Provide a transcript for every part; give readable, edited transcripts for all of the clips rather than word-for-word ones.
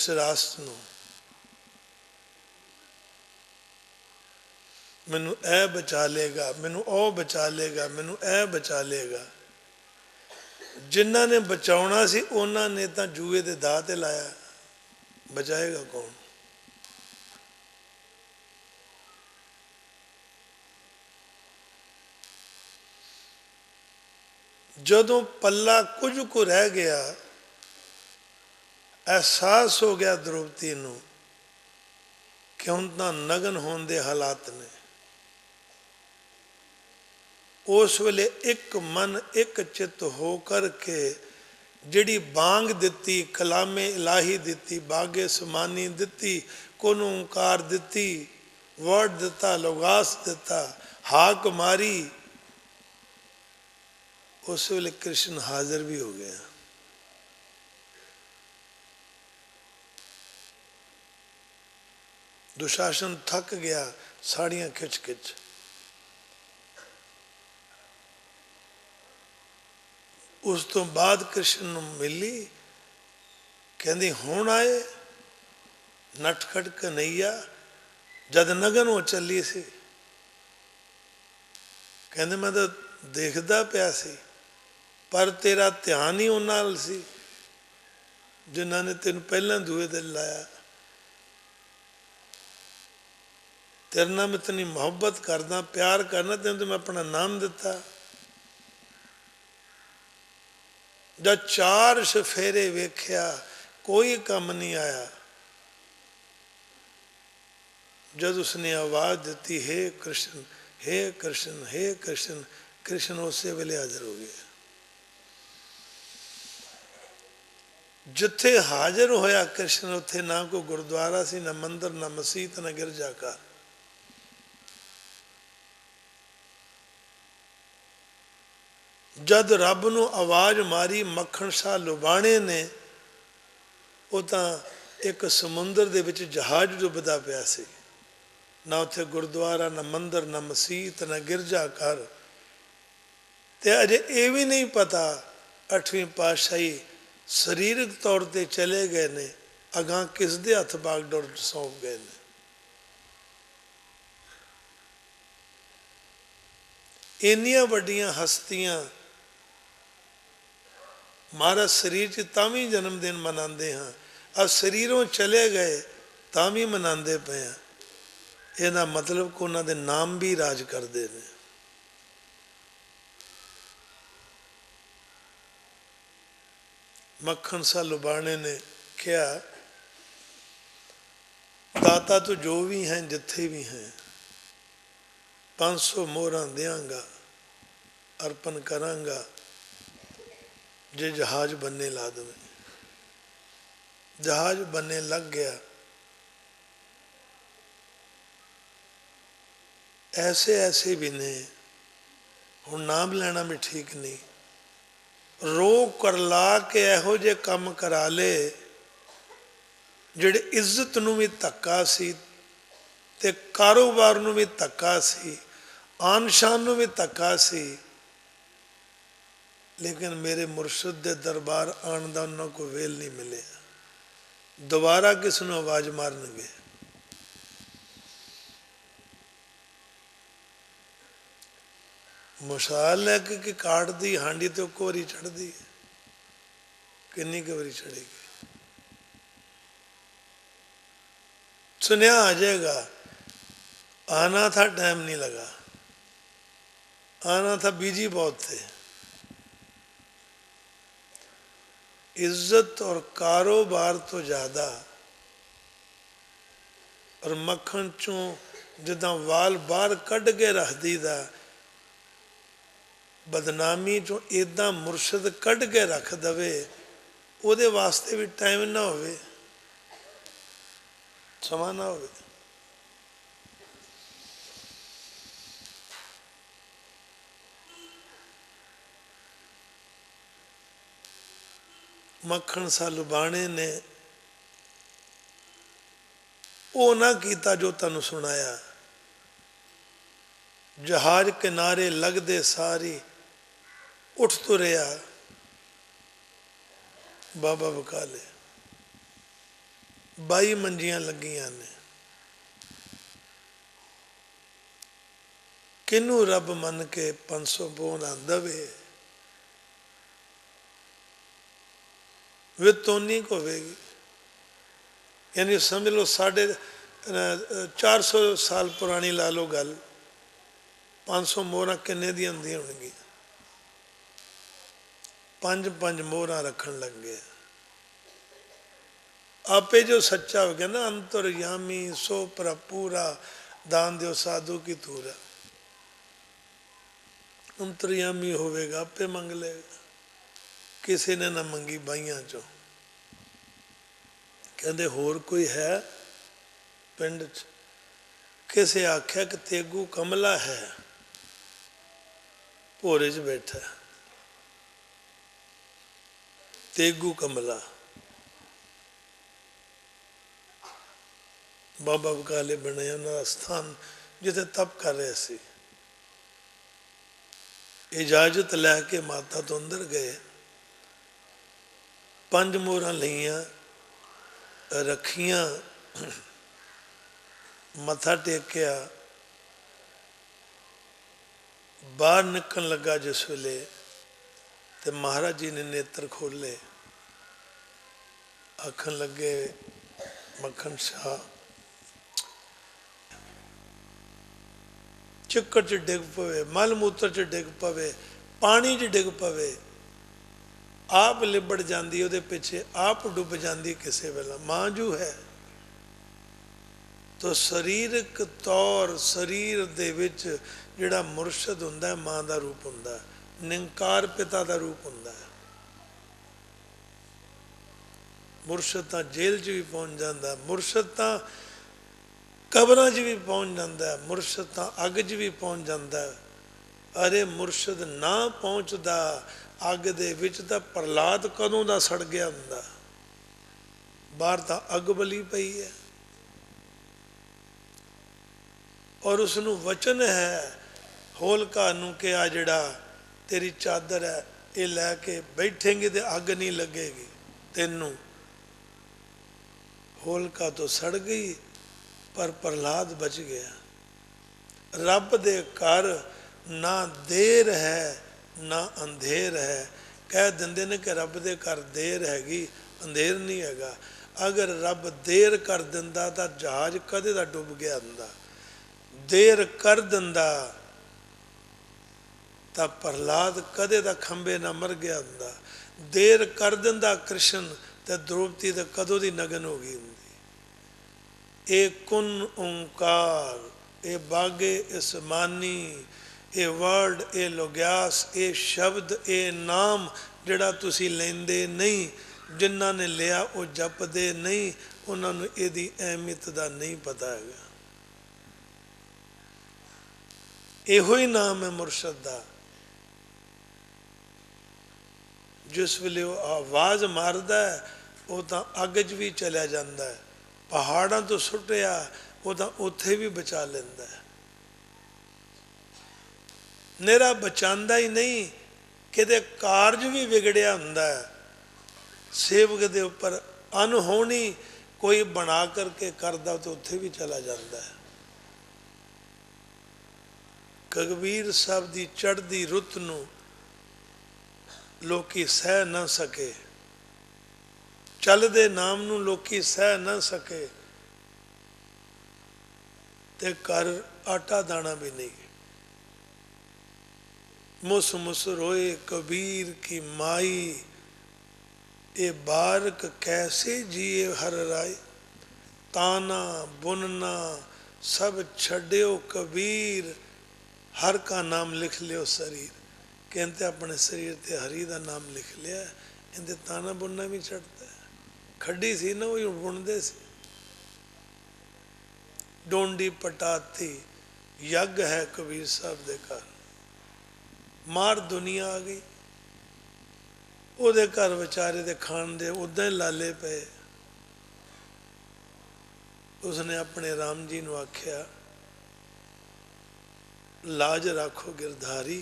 ਅਪਸਰਾਸ ਨੂੰ, ਮੈਨੂੰ ਇਹ ਬਚਾ ਲੇਗਾ, ਮੈਨੂੰ ਉਹ ਬਚਾ ਲੇਗਾ, ਮੈਨੂੰ ਇਹ ਬਚਾ ਲੇਗਾ। ਜਿਨ੍ਹਾਂ ਨੇ ਬਚਾਉਣਾ ਸੀ ਉਹਨਾਂ ਨੇ ਤਾਂ ਜੂਏ ਦੇ ਦਾਅ ਤੇ ਲਾਇਆ, ਬਚਾਏਗਾ ਕੌਣ? ਜਦੋਂ ਪੱਲਾ ਕੁਝ ਕੁ ਰਹਿ ਗਿਆ, ਅਹਿਸਾਸ ਹੋ ਗਿਆ ਦ੍ਰੋਪਦੀ ਨੂੰ ਕਿ ਹੁਣ ਤਾਂ ਨਗਨ ਹੋਣ ਦੇ ਹਾਲਾਤ ਨੇ। ਉਸ ਵੇਲੇ ਇੱਕ ਮਨ ਇੱਕ ਚਿੱਤ ਹੋ ਕਰਕੇ ਜਿਹੜੀ ਬਾਂਗ ਦਿੱਤੀ, ਕਲਾਮੇ ਇਲਾਹੀ ਦਿੱਤੀ, ਬਾਗੇ ਸਮਾਨੀ ਦਿੱਤੀ, ਕੁਨ ਓਂਕਾਰ ਦਿੱਤੀ, ਵਰਡ ਦਿੱਤਾ, ਲੋਗਾਸ ਦਿੱਤਾ, ਹਾਕ ਮਾਰੀ, ਉਸ ਵੇਲੇ ਕ੍ਰਿਸ਼ਨ ਹਾਜ਼ਰ ਵੀ ਹੋ ਗਿਆ। ਦੁਸ਼ਾਸਨ ਥੱਕ ਗਿਆ ਸਾੜੀਆਂ ਖਿੱਚ ਖਿੱਚ। ਉਸ ਤੋਂ ਬਾਅਦ ਕ੍ਰਿਸ਼ਨ ਨੂੰ ਮਿਲੀ, ਕਹਿੰਦੀ ਹੁਣ ਆਏ ਨਟਖਟ ਕਨਈਆ। ਜਦ ਨਗਨ ਉਹ ਚੱਲੀ ਸੀ, ਕਹਿੰਦੇ ਮੈਂ ਤਾਂ ਦੇਖਦਾ ਪਿਆ ਸੀ, ਪਰ ਤੇਰਾ ਧਿਆਨ ਹੀ ਉਹਨਾਂ ਨਾਲ ਸੀ ਜਿਨ੍ਹਾਂ ਨੇ ਤੈਨੂੰ ਪਹਿਲਾਂ ਦੂਏ ਤੇ ਲਾਇਆ। ਤੇਰੇ ਨਾਲ ਮੈਂ ਇਤਨੀ ਮੁਹੱਬਤ ਕਰਦਾ, ਪਿਆਰ ਕਰਨਾ, ਤੈਨੂੰ ਤਾਂ ਮੈਂ ਆਪਣਾ ਨਾਮ ਦਿੱਤਾ। ਜਦ 4 ਸਫੇਰੇ ਵੇਖਿਆ ਕੋਈ ਕੰਮ ਨਹੀਂ ਆਇਆ। जब उसने आवाज़ दी हे कृष्ण हे कृष्ण हे कृष्ण, कृष्ण उसे वेले हाजिर हो गया। जिथे हाजिर होया कृष्ण उत्थे ना कोई गुरुद्वारा सी, ना मंदिर, ना मसीत, ना गिरजाघर। जद रब नूं आवाज़ मारी मक्खण शाह लुबाणे ने, वो तां एक समुंदर दे विच जहाज डुबदा पिया सी। ना उत्थे गुरुद्वारा, ना मंदिर, ना मसीत, ना गिरजाघर। ते अजे ये भी नहीं पता 8वीं पातशाही सरीरक तौर पर चले गए ने, अगां किस दे हथ बागडोर सौंप गए ने। इन्नियां वड्डियां हस्तियां महाराज शरीर च तां भी जन्मदिन मनाते हाँ, अब शरीरों चले गए तां भी मनाते पे हैं। ਇਹਦਾ ਮਤਲਬ ਕਿ ਉਹਨਾਂ ਦੇ ਨਾਮ ਵੀ ਰਾਜ ਕਰਦੇ ਨੇ। ਮੱਖਣ ਸ਼ਾਹ ਲੁਬਾਣੇ ਨੇ ਕਿਹਾ, ਦਾਤਾ ਤੂੰ ਜੋ ਵੀ ਹੈ ਜਿੱਥੇ ਵੀ ਹੈ 500 ਮੋਹਰਾਂ ਦਿਆਂਗਾ, ਅਰਪਣ ਕਰਾਂਗਾ ਜੇ ਜਹਾਜ਼ ਬੰਨੇ ਲਾ ਦੇਵੇ। ਜਹਾਜ਼ ਬੰਨੇ ਲੱਗ ਗਿਆ। ऐसे ऐसे भी ने, हुण नाम लेना भी ठीक नहीं, रोक कर ला के इहो जे काम करा ले जिहड़े इज्जत नूं भी धक्का सी ते कारोबार नूं भी धक्का सी, आन शान नूं भी धक्का सी। लेकिन मेरे मुर्शद दे दरबार आण दा उन्हां को वेल नहीं मिलिया। दोबारा किस नूं आवाज़ मारनगे। मुशाल लैके कि काट दी हांडी तो एक बारी चढ़ती है, किन्नी क बारी चढ़ेगी। सुनिया आ जाएगा, आना था टाइम नहीं लगा, आना था बिजी बहुत थे। इज्जत और कारोबार तो ज़्यादा, और मक्खन चों जिदा वाल बाहर कढ़ के रख दीदा, बदनामी चों इदा मुर्शद कढ़ के रख दवे, ਉਹਦੇ वास्ते भी टाइम ना होवे, समा ना होवे। मक्खण शाह लुबाणे ने ਉਹ ना किया जो तुहानूं सुनाया। जहाज किनारे लगदे सारी उठ तुरिया बाबा बकाले। 22 ਮੰਜੀਆਂ ਲੱਗੀਆਂ ਨੇ। ਕਿਹਨੂੰ ਰੱਬ ਮੰਨ ਕੇ 500 ਬੋਹਣਾ ਦਵੇ, ਵੇ ਤੋਨੀ ਹੋਵੇਗੀ। यानी समझ लो 450 साल पुरानी ला लो गल, 500 मोहर किन्ने दी होंदियां होणगियां? 5-5 मोहर रखन लग गए। आपे जो सच्चा हो गया ना, अंतरयामी सो पूरा दान दो साधु की तूरा। अंतरयामी होवेगा आपे मंग लेगा, किसी ने ना मंगी बाइयां चो। कहते होर कोई है पिंड च? किसे आख्या कि तेगू कमला है, भोरे च बैठा। तेगू कमला बाबा बकाले बने उन्होंने स्थान जिथे तप कर रहे थे। इजाजत लैके माता तो अंदर गए, 5 मोहर लिया, रखिया, मत्था टेकिया, बाहर निकल लगा जिस वेले तो महाराज जी ने नेत्र खोले, आखन लगे मक्खन शाह चिक्कड़ च डिग पवे, मल मूत्र च डिग पवे, पानी च डिग पवे, आप लिबड़ जाती उहदे पिछे आप डुब जाती किसी वेला। मां जू है तो शरीरक तौर शरीर दे विच जिहड़ा मुरशद हुंदा है मां दा रूप हुंदा है, निंकार पिता दा रूप हुंदा है। मुरशद तां जेल च भी पहुंच जाता, मुरशद तां कबरां च भी पहुंच जाता है, मुरशद तां अग च भी पहुंच जाता है। अरे मुरशद ना पहुंचदा अग दे विच तां प्रहलाद कदों दा सड़ गया हुंदा, बाहर तां अग बली पई है। और उसनू वचन है होलका नू कि आ जिहड़ा तेरी चादर है ये लैके बैठेंगे तो अग नहीं लगेगी तेनू। होलका तो सड़ गई पर प्रहलाद बच गया। रब दे घर ना देर है ना अंधेर है। कह देंदे ने कि रब दे घर देर हैगी अंधेर नहीं हैगा। अगर रब देर कर दिंदा तो जहाज कदे दा डुब गया हुंदा, देर कर दिंदा तो प्रहलाद कदे दा खंबे ना मर गया हुंदा, देर कर दिंदा कृष्ण तो द्रौपदी तो कदों दी नगन हो गई हुंदी। ए कुन ओंकार, ए बागे इसमानी, ए वर्ड, ए लोग्यास, ए शब्द, ए नाम जिहड़ा तुसी लेंदे नहीं, जिन्हां ने लिया वो जपदे नहीं, उन्होंने इहदी अहमियत दा नहीं पता है। इहो ही नाम है मुरशद दा। जिस वेले वो आवाज़ मारदा है वो तो अग च भी चलिया जाता है, पहाड़ों तो सुटिया वो तो उत्थे भी बचा लेंदा है। नेरा बचांदा ही नहीं, किते कारज भी विगड़िया हुंदा है, सेवक दे उपर अनहोनी कोई बना करके करदा तो उत्थे भी चला जाता है। कबीर साहब की चढ़ती रुत नूं लोकी सह न सके, चलदे नाम नूं लोकी सह न सके ते घर आटा दाना भी नहीं। मुस मुस रोए कबीर की माई, ये बारक कैसे जिए हर राय। ताना बुनना सब छड्यो कबीर, हर का नाम लिख लियो शरीर। कहते अपने शरीर ते हरि का नाम लिख लिया, इनते ताना बुनना भी छड़ता है। खड्डी सी ना वो बुनते सी। डोंडी पटाती यज्ञ है कबीर साहब दे घर, मार दुनिया आ गई, ਉਹਦੇ घर बेचारे दे खान दे उदा ही लाले पे। उसने अपने राम जी नूं आख्या लाज राखो गिरधारी,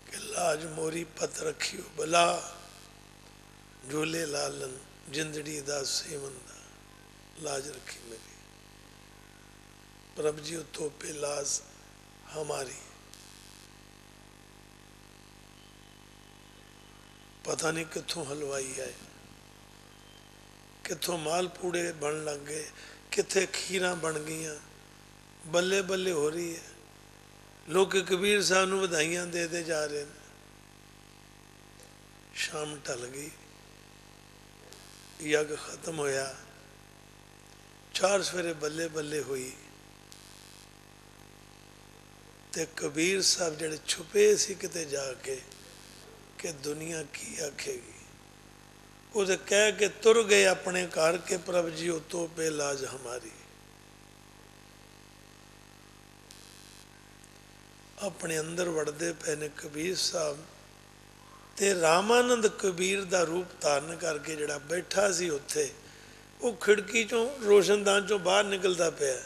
कि लाज मोरी पत रखियो भला, झूले लालन जिंदड़ी दा सेवन दा लाज रखी मेरी। प्रभ जी उतो पे लाज हमारी। पता नहीं कितों हलवाई आए, कितों मालपूड़े बन लग गए, कितने खीर बन गई, बल्ले बल्ले हो रही है। लोग कबीर साहब को बधाइयां देते जा रहे हैं। शाम ढल गई, यज्ञ खत्म होया, चार सवेरे बल्ले बल्ले हुई, ते कबीर साहब जड़े छुपे सी किते जाके कि दुनिया की आखेगी, वो तो कह के तुर गए अपने घर के प्रभ जी उतो पे लाज हमारी। अपने अंदर वड़ते पे ने कबीर साहब ते रामानंद कबीर दा रूप धारण करके जड़ा बैठा सी उत्थे, वो खिड़की चों रोशनदान चों बाहर निकलता पाया।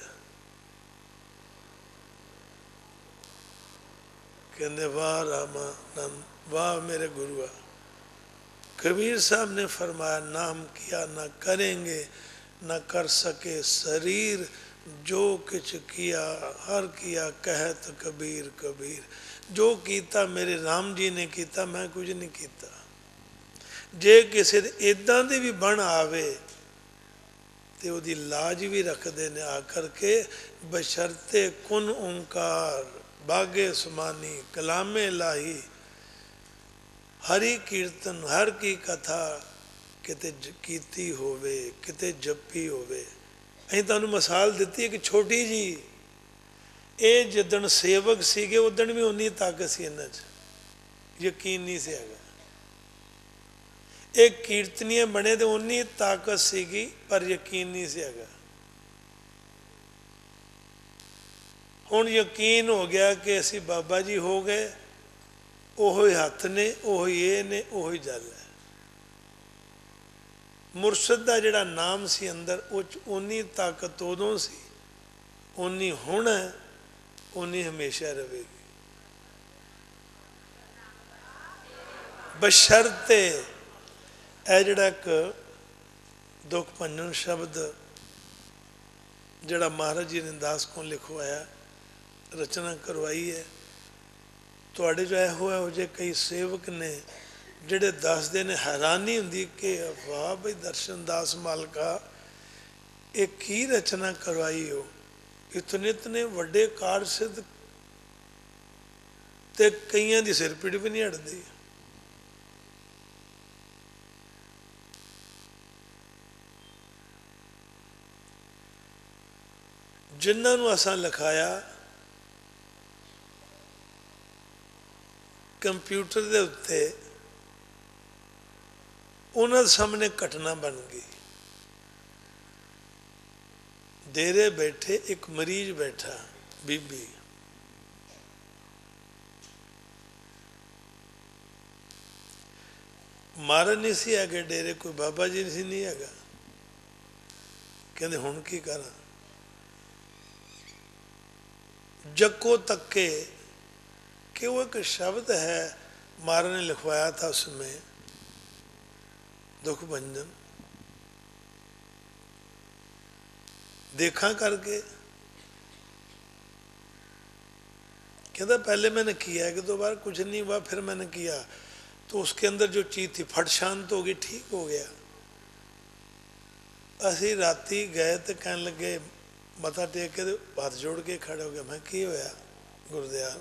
कहते वाह रामानंद, वाह मेरे गुरुआ। कबीर साहब ने फरमाया नाम किया ना करेंगे, ना कर सके शरीर, जो किछ किया हर किया कहत कबीर कबीर। जो कीता मेरे राम जी ने कीता, मैं कुछ नहीं कीता। जे किसी इदां दी भी बन आवे तो उसकी लाज भी रखते ने आकर के, बशरते कुन ओंकार बागे सुमानी कलामे लाही। हरि कीर्तन हर की कथा किते कीती होवे, किते जपी होवे। अं तुहानू मिसाल दी है कि छोटी जी, ये जिदन सेवक सीगे उदन भी उन्नी ताकत सी इन्हां च, यकीन नहीं सी हैगा। एक कीर्तनीय बने तो उन्नी ताकत सीगी, पर यकीन नहीं सी हैगा। हुण यकीन हो गया कि असी बाबा जी हो गए, ओहो ही हथ ने, ओहो ये ने, ओहो ही जल है। मुरशद का जिहड़ा नाम सी अंदर, उन्नी ताकत उदों सी, उन्नी हुण है, उन्नी हमेशा रहेगी। बशरते यह जिहड़ा एक दुख भंजन शब्द जिहड़ा महाराज जी ने दास को लिखवाया, रचना करवाई है, तुहाडे जो इहो जे कई सेवक ने जिहड़े दसदे ने, हैरानी हुंदी कि वाह बई दर्शन दास मालका, एक की रचना करवाई हो। इतने इतने वड्डे कार सिद्ध ते कईयां दी सिर पीड़ भी नहीं हटदी। जिन्होंने असां लिखाया कंप्यूटर के उत्ते, उन्होंने सामने घटना बन गई। डेरे बैठे एक मरीज बैठा, बीबी, मारा नहीं सी है डेरे, कोई बाबा जी नहीं है। कहते हुण की करा, जको तके कि वो एक शब्द है महाराज ने लिखवाया था उसमें, दुख भंजन, देखा करके। कहता पहले मैंने किया है कि 2 बार कुछ नहीं हुआ, फिर मैंने किया तो उसके अंदर जो चीज़ थी फट शांत हो गई, ठीक हो गया। असी राती गए तो कहने लगे, मथा टेक के हाथ जोड़ के खड़े हो गए। मैं की होया गुरुदयाल,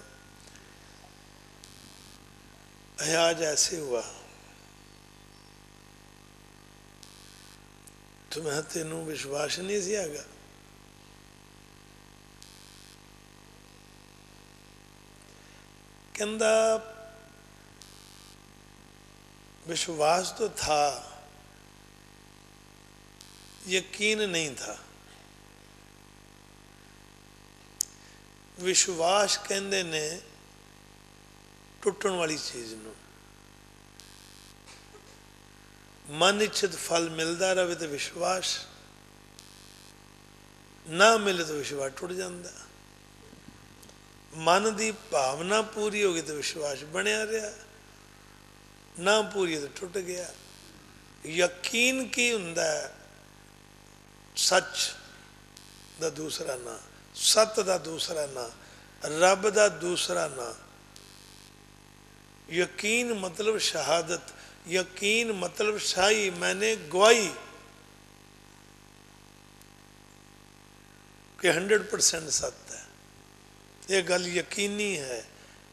आज ऐसे हुआ। तो मैं तेनों विश्वास नहीं सी हैगा। कहता विश्वास तो था, यकीन नहीं था। विश्वास कहते ने टुटन वाली चीज़ नूं, मन इच्छित फल मिलता रहे तो विश्वास, ना मिले तो विश्वास टुट जाता। मन की भावना पूरी हो गई तो विश्वास बनया रहा, ना पूरी तो टुट गया। ਯਕੀਨ ਕੀ ਹੁੰਦਾ ਹੈ? ਸੱਚ ਦਾ ਦੂਸਰਾ ਨਾਂ, ਸਤ ਦਾ ਦੂਸਰਾ ਨਾਂ, ਰੱਬ ਦਾ ਦੂਸਰਾ ਨਾਂ। यकीन मतलब शहादत, यकीन मतलब शाही, मैंने गवाही कि 100% सत्य है। ये गल यकीनी है।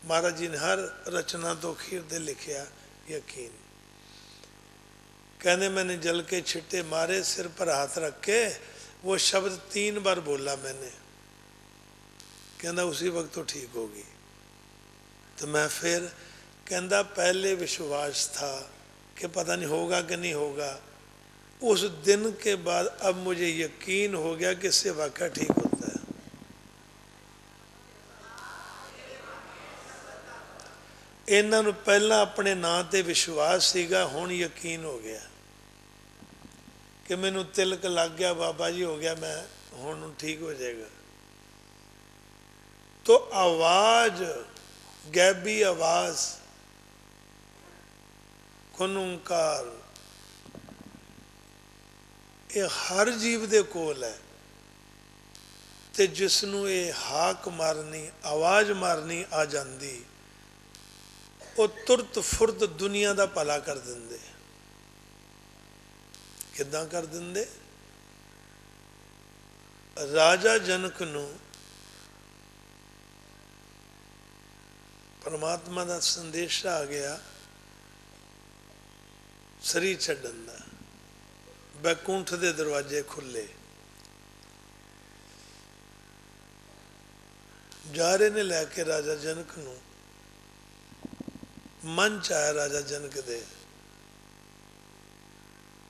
महाराज जी ने हर रचना तो अखीर दे लिखिया यकीन। कहने मैंने जल के छिट्टे मारे, सिर पर हाथ रख के वो शब्द 3 बार बोला मैंने। कहना उसी वक्त तो ठीक होगी। तो मैं फिर कहता पहले विश्वास था कि पता नहीं होगा कि नहीं होगा, उस दिन के बाद अब मुझे यकीन हो गया कि इससे वाक़या ठीक होता है। इन्हां नूं पहला अपने नां ते विश्वास सीगा, हुण यकीन हो गया कि मैनू तिलक लग गया, बाबा जी हो गया, मैं हुण ठीक हो जाएगा। तो आवाज़, गैबी आवाज़, खुनूंकार, ये हर जीव दे कोल है। ते जिसनों ये हाक मारनी, आवाज़ मारनी आ जाती, वो तुरत फुरत दुनिया का भला कर देंदे। किदां कर देंदे? राजा जनक नूं परमात्मा का संदेश आ गया सरी छड्डण दा, बैकुंठ दे दरवाजे खुले। जा रहे ने लैके राजा जनक नूं, मन च आया राजा जनक दे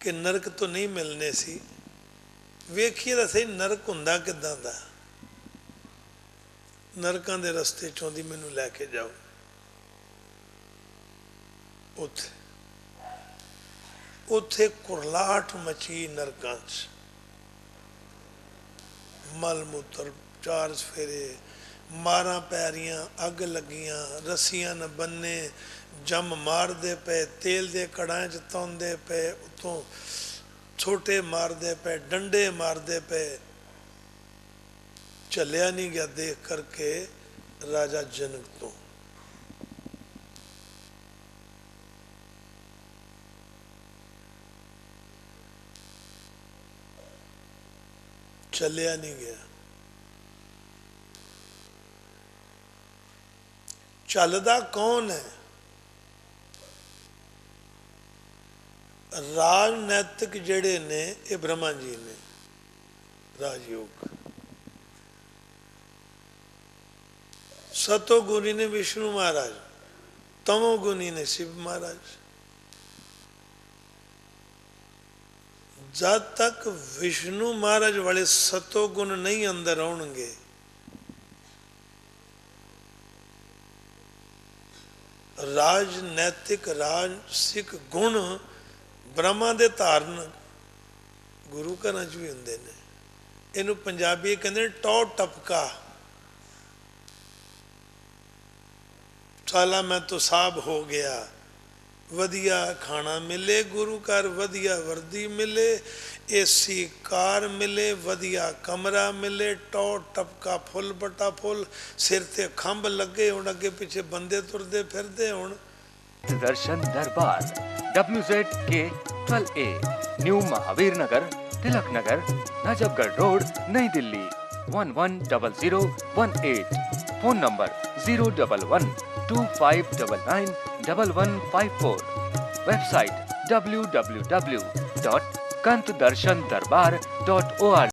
कि नरक तो नहीं मिलने सी, वेखिए तां सही नरक हुंदा किदां दा। नरकां दे रस्ते चों दी मैनूं लैके जाओ। उत्थे उत्थे कुरलाहट मची नरकां च, मल मूत्र, 4 फेरे, मारां पैरियां, अग लगियां, रस्सियां न बन्ने, जम मारदे पे, तेल दे कड़ां च तौंदे पे, उतों छोटे मारदे पे, डंडे मारदे पे। चलिया नहीं गया देख करके राजा जनक तो। चलिया नहीं गया। चलदा कौन है? राजनैतिक जेड़े ने ये ब्रह्मा जी ने, राजयोग। सतोगुणी ने विष्णु महाराज, तमोगुणी ने शिव महाराज। जब तक विष्णु महाराज वाले सतोगुण नहीं अंदर आउणगे, राजनैतिक राजसिक गुण ब्रह्मा दे धारण गुरु घरां च भी हुंदे ने। इहनूं पंजाबी कहंदे टौ टपका। साला मैं तो साहब हो गया, वधिया खाना मिले गुरु घर, वधिया वर्दी मिले, एसी कार मिले, वधिया कमरा मिले, टौ टपका फुल बटा फुल, सिर ते खंभ लगे हुण, अगे पिछे बंदे तुरदे फिरदे हुण। दर्शन दरबार WZK 12A, न्यू महावीर नगर, तिलक नगर, नजफगढ़ रोड, नई Delhi 110018। Phone number 01125991154। Website www.kantdarshandarbhar.org।